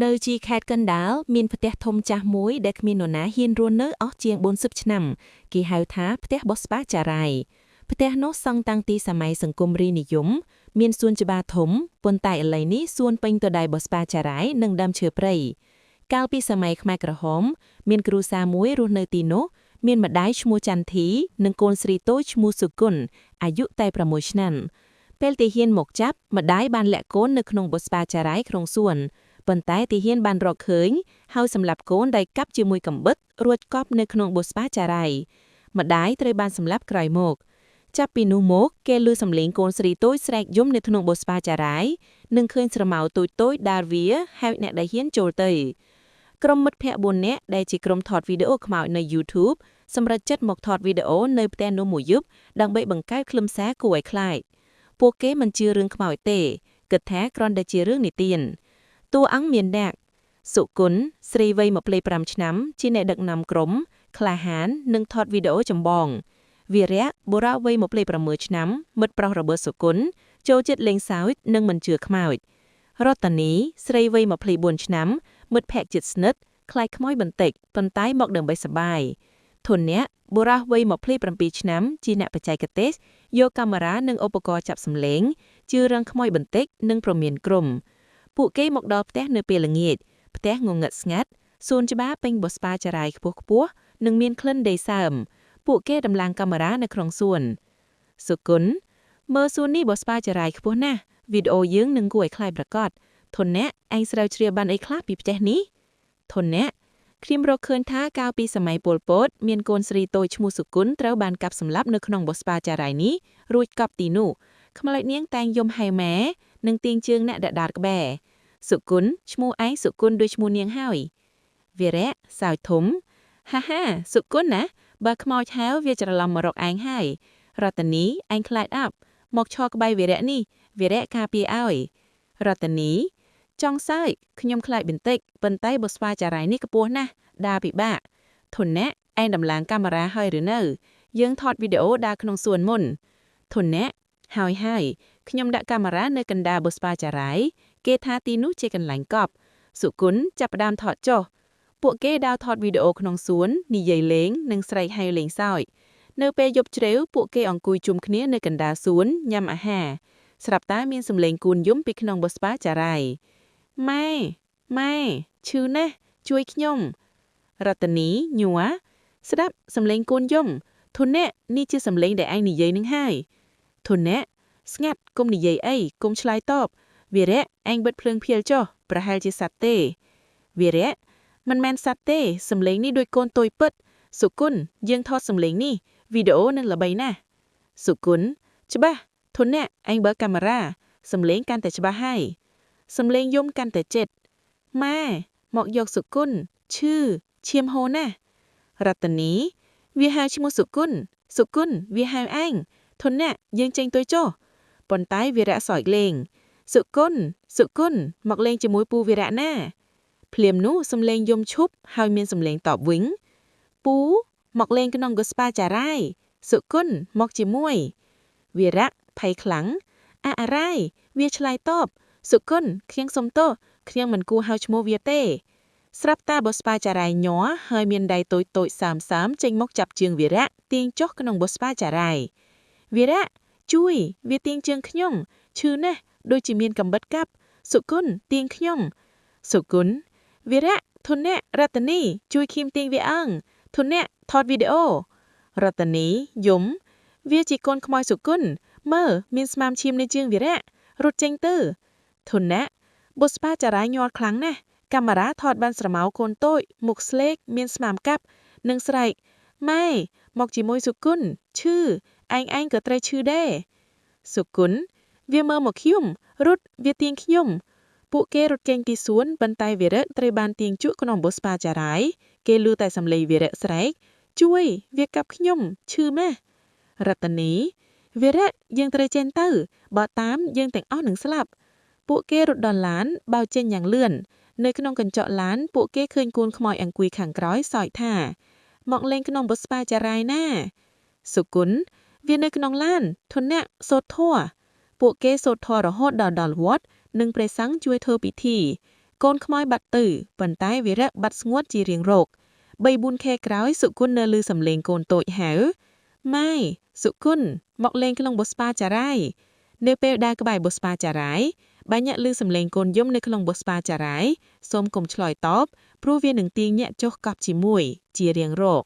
នៅជីខេត្តកណ្ដាលមានផ្ទះធំចាស់មួយដែលគ្មាននរណាហ៊ានរស់នៅអស់ជាង40ឆ្នាំគេហៅថាផ្ទះបោះស្បាចារ៉ៃផ្ទះនោះសង់តាំងពីសម័យសង្គមរាស្ត្រនិយមមានសួនច្បារធំប៉ុន្តែឥឡូវនេះសួនពេញទៅដោយបោះស្បាចារ៉ៃនិងដើមឈើព្រៃកាលពីសម័យខ្មែរក្រហមមានគ្រួសារមួយរស់នៅទីនោះមានម្ដាយឈ្មោះចន្ទធីនិងកូនស្រីតូចឈ្មោះសុគន្ធអាយុតែ6ឆ្នាំពេលទាហានមកចាប់ម្ដាយបានលាក់កូននៅក្នុងបោះស្បាចារ៉ៃក្នុងសួនប៉ុន្តែទាហានបានរកឃើញហើយសម្លាប់កូនដោយកាប់ជាមួយកាំបិតរួចកប់នៅក្នុងបោះស្បាចារ៉ៃម្ដាយត្រូវបានសម្លាប់ក្រោយមកចាប់ពីនោះមកគេឮសំឡេងកូនស្រីតូចស្រែកយំនៅក្នុងបោះស្បាចារ៉ៃនិងឃើញស្រមោលតូចៗដើរវាហៅអ្នកដែលហ៊ានចូលទៅក្រុមមិត្តភ័ក្តិ4នាក់ដែលជាក្រុមថតវីដេអូខ្មោចនៅ YouTube សម្រាប់ចិត្តមកថតវីដេអូនៅផ្ទះនោះមួយយប់ដើម្បីបង្កើតខ្លឹមសារគួរឲ្យខ្លាចពួកគេមិនជឿរឿងខ្មោចទេគិតថាគ្រាន់តែជារឿងនិទានតួអង្គមានអ្នកសុគន្ធស្រីវ័យ25ឆ្នាំជាអ្នកដឹកនាំក្រុមក្លាហាននិងថតវីដេអូចម្បងវីរៈបុរសវ័យ26ឆ្នាំមិត្តប្រុសរបស់សុគន្ធចូលចិត្តលេងសើចនិងមិនជឿខ្មោចរតនីស្រីវ័យ24ឆ្នាំមិត្តភក្តិជិតស្និទ្ធខ្លាចខ្មោចបន្តិចប៉ុន្តែមកដើម្បីសប្បាយធនៈបុរសវ័យ27ឆ្នាំជាអ្នកបច្ចេកទេសយកកាមេរ៉ានិងឧបករណ៍ចាប់សម្លេងជឿរឿងខ្មោចបន្តិចនិងព្រមានក្រុមពួកគេមកដល់ផ្ទះនៅពេលល្ងាចផ្ទះងងឹតស្ងាត់សួនច្បារពេញបោះស្បាចារ៉ៃខ្ពស់ៗនិងមានក្លិនដីសើមពួកគេដំឡើងកាមេរ៉ានៅក្នុងសួនសុគន្ធមើលសួននេះបោះស្បាចារ៉ៃខ្ពស់ណាស់វីដេអូយើងនឹងគួរឲ្យខ្លាចប្រកបធនៈឯងស្រាវជ្រាវបានអីខ្លះពីផ្ទះនេះធនៈខ្ញុំរកឃើញថាកាលពីសម័យប៉ុលពតមានកូនស្រីតូចឈ្មោះសុគន្ធត្រូវបានកាប់សម្លាប់នៅក្នុងបោះស្បាចារ៉ៃនេះរួចកប់ទីនោះខ្មោចនាងតែងយំហៅម៉ែនិងទាញជើងអ្នកដដាលក្បែរសុគន្ធឈ្មោះឯងសុគន្ធដូចឈ្មោះនាងហើយវីរៈសើចធំហាហាសុគន្ធណាបើខ្មោចហៅវាច្រឡំមករកឯងហើយរតនីឯងខ្លាចអាប់មកឈរក្បែរវីរៈនេះវីរៈការពារឲ្យរតនីចង់សើចខ្ញុំខ្លាចបន្តិចប៉ុន្តែបោះស្បាចារ៉ៃនេះខ្ពស់ណាស់ដើរពិបាកធនៈឯងដំឡើងកាមេរ៉ាហើយឬនៅយើងថតវីដេអូដើរក្នុងសួនមុនធនៈហើយខ្ញុំដាក់កាមេរ៉ានៅកណ្ដាលបោះស្បាចារ៉ៃគេថាទីនោះជាកន្លែងកប់សុគន្ធចាប់ផ្ដើមថតចុះពួកគេដើរថតវីដេអូក្នុងសួននិយាយលេងនិងស្រែកហៅលេងសើចនៅពេលយប់ជ្រៅពួកគេអង្គុយជុំគ្នានៅកណ្ដាលសួនញ៉ាំអាហារស្រាប់តែមានសំឡេងគួនយំពីក្នុងបោះស្បាចារ៉ៃម៉ែឈឺណាស់ជួយខ្ញុំរតនីញ័រស្ដាប់សំឡេងគួនយំធនៈនេះជាសំឡេងដែលឯងនិយាយនឹងហើយធនៈស្ងាត់កុំនិយាយអីកុំឆ្លើយតបវីរៈឯងបិទភ្លើងភាលចុះប្រហែលជាសត្វទេវីរៈមិនមែនសត្វទេសំឡេងនេះដូចកូនតុយពិតសុគន្ធយើងថតសំឡេងនេះវីដេអូនឹងល្បីណាស់សុគន្ធច្បាស់ធនៈឯងបើកកាមេរ៉ាសំឡេងកាន់តែច្បាស់ហើយសំឡេងយំកាន់តែជិតម៉ែមកយកសុគន្ធឈឺឈាមហូរណាស់រតនីវាហៅឈ្មោះសុគន្ធវាហៅឯងធនៈយើងចេញទៅចុះប៉ុន្តែវីរៈសើចលេងសុគន្ធមកលេងជាមួយពូវីរៈណាភ្លាមនោះសំឡេងយំឈប់ហើយមានសំឡេងតបវិញពូមកលេងក្នុងបោះស្បាចារ៉ៃសុគន្ធមកជាមួយវីរៈភ័យខ្លាំងอะไรវាឆ្លើយតបសុគន្ធខ្ញុំសុំទោសខ្ញុំមិនគួរហៅឈ្មោះវាទេស្រាប់តែបោះស្បាចារ៉ៃញ័រហើយមានដៃតូចសើមចេញមកចាប់ជើងវីរៈទាញចុះក្នុងបោះស្បាចារ៉ៃវីរៈជួយវាទាញជើងខ្ញុំឈឺណាស់ដូចជាមានកាំបិតកាប់សុគន្ធទាញខ្ញុំសុគន្ធវីរៈធនៈរតនីជួយឃីមទាញវាអងធនៈថតវីដេអូរតនីយំវាជាកូនខ្មោចសុគន្ធមើលមានស្មាមឈាមនៅជើងវីរៈរត់ចេញទៅធនៈបោះស្បាចារ៉ៃញ័រខ្លាំងណាស់កាមេរ៉ាថតបានស្រមោលកូនតូចមុខស្លេកមានស្មាមកាប់និងស្រែកម៉ែមកជាមួយសុគន្ធឈឺឯងក៏ត្រូវឈឺដែរសុគន្ធវាមើលមកខ្ញុំរត់វាទាញខ្ញុំពួកគេរត់ចេញពីសួនប៉ុន្តែវីរៈត្រូវបានទាញជក់ក្នុងបោះស្បាចារ៉ៃគេឮតែសំឡេងវីរៈស្រែកជួយវាកាប់ខ្ញុំឈឺម៉េះរតនីវីរៈយើងត្រូវចេញទៅបើតាមយើងទាំងអស់នឹងស្លាប់ពួកគេរត់ដល់ឡានបើចេញយ៉ាងលឿននៅក្នុងកញ្ចក់ឡានពួកគេឃើញកូនខ្មោចអង្គុយខាងក្រោយសើចថាមកលេងក្នុងបោះស្បាចារ៉ៃណាសុគន្ធវានៅក្នុងឡានធនៈសូត្រធម៌ពួកគេសូត្រធម៌រហូតដល់វត្តនិងព្រះសង្ឃជួយធ្វើពិធី កូនខ្មោចបាត់ទៅប៉ុន្តែវីរៈបាត់ស្ងួតជារៀងរក3-4 ខែក្រោយសុគន្ធនៅឮសំឡេងកូនតូចហៅម៉ែសុគន្ធមកលេងក្នុងបុស្បាចារាយនៅពេលដើរក្បែរបុស្បាចារាយបាញ់ឮសំឡេងកូនយំនៅក្នុងបុស្បាចារាយសូមកុំឆ្លើយតបព្រោះវានឹងទាញញាក់ចុះកប់ជាមួយជារៀងរក